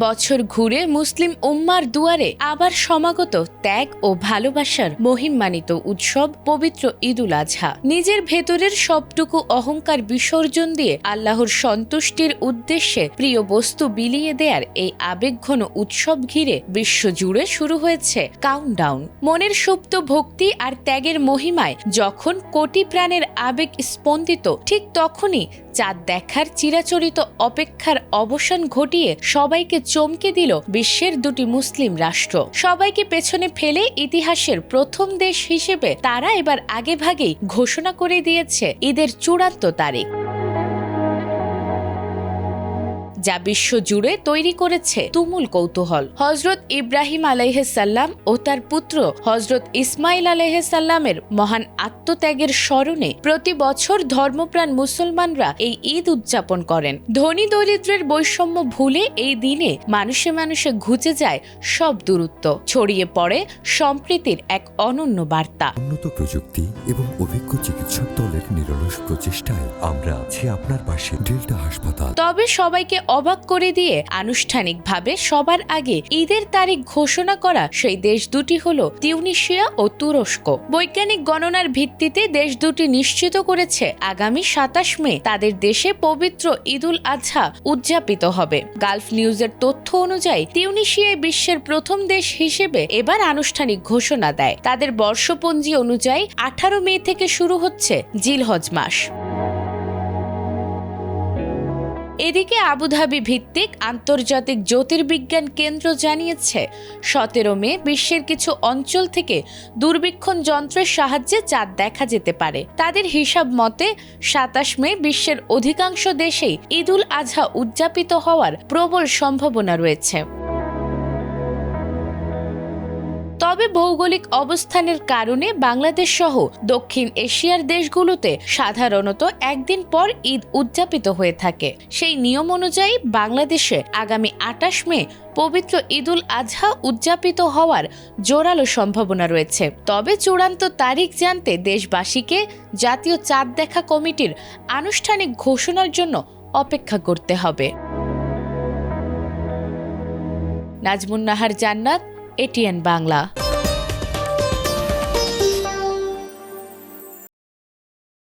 বছর ঘুরে মুসলিম উম্মার দুয়ারে আবার সমাগত ত্যাগ ও ভালোবাসার মহিমান্বিত উৎসব পবিত্র ঈদুল আজহা। নিজের ভেতরের সবটুকু অহংকার বিসর্জন দিয়ে আল্লাহর সন্তুষ্টির উদ্দেশ্যে প্রিয় বস্তু বিলিয়ে দেয়ার এই আবেগঘন উৎসব ঘিরে বিশ্বজুড়ে শুরু হয়েছে কাউন্টডাউন। মনের সুপ্ত ভক্তি আর ত্যাগের মহিমায় যখন কোটি প্রাণের আবেগ স্পন্দিত, ঠিক তখনই চাঁদ দেখার চিরাচরিত অপেক্ষার অবসান ঘটিয়ে সবাইকে চমকে দিল বিশ্বের দুটি মুসলিম রাষ্ট্র। সবাইকে পেছনে ফেলে ইতিহাসের প্রথম দেশ হিসেবে তারা এবার আগেভাগেই ঘোষণা করে দিয়েছে ঈদের চূড়ান্ত তারিখ, যা বিশ্ব জুড়ে তৈরি করেছে তুমুল কৌতূহল। হযরত ইব্রাহিম আলাইহিসসালাম ও তার পুত্র হযরত ইসমাইল আলাইহিসসালামের মহান আত্মত্যাগের স্মরণে প্রতি বছর ধর্মপ্রাণ মুসলমানরা এই ঈদ উদযাপন করেন। ধনী দরিদ্রের বৈষম্য ভুলে এই দিনে মানুষে মানুষে ঘুচে যায় সব দূরত্ব, ছড়িয়ে পড়ে সম্প্রীতির এক অনন্য বার্তা। উন্নত প্রযুক্তি এবং অভিজ্ঞ চিকিৎসক দলের নিরলস প্রচেষ্টায় আমরা আছি আপনার পাশে। ডেল্টা হাসপাতাল। তবে সবাইকে অবাক করে দিয়ে আনুষ্ঠানিকভাবে সবার আগে ঈদের তারিখ ঘোষণা করা সেই দেশ দুটি হল তিউনিসিয়া ও তুরস্ক। বৈজ্ঞানিক গণনার ভিত্তিতে দেশ দুটি নিশ্চিত করেছে আগামী ২৭ মে তাদের দেশে পবিত্র ঈদুল আজহা উদযাপিত হবে। গালফ নিউজের তথ্য অনুযায়ী তিউনিসিয়ায় বিশ্বের প্রথম দেশ হিসেবে এবার আনুষ্ঠানিক ঘোষণা দেয়। তাদের বর্ষপঞ্জি অনুযায়ী ১৮ মে থেকে শুরু হচ্ছে জিলহজ মাস। এদিকে আবুধাবি ভিত্তিক আন্তর্জাতিক জ্যোতির্বিজ্ঞান কেন্দ্র জানিয়েছে ১৭ মে বিশ্বের কিছু অঞ্চল থেকে দূরবীক্ষণ যন্ত্রের সাহায্যে চাঁদ দেখা যেতে পারে। তাদের হিসাব মতে ২৭ মে বিশ্বের অধিকাংশ দেশেই ঈদুল আজহা উদযাপিত হওয়ার প্রবল সম্ভাবনা রয়েছে। তবে ভৌগোলিক অবস্থানের কারণে বাংলাদেশ সহ দক্ষিণ এশিয়ার দেশগুলোতে সাধারণত একদিন পর ঈদ উদযাপিত হয়ে থাকে। সেই নিয়ম অনুযায়ী বাংলাদেশে আগামী ২৮ মে পবিত্র ঈদুল আজহা উদযাপিত হওয়ার জোরালো সম্ভাবনা রয়েছে। তবে চূড়ান্ত তারিখ জানতে দেশবাসীকে জাতীয় চাঁদ দেখা কমিটির আনুষ্ঠানিক ঘোষণার জন্য অপেক্ষা করতে হবে। নাজমুন নাহার জান্নাত, এটিএন বাংলা।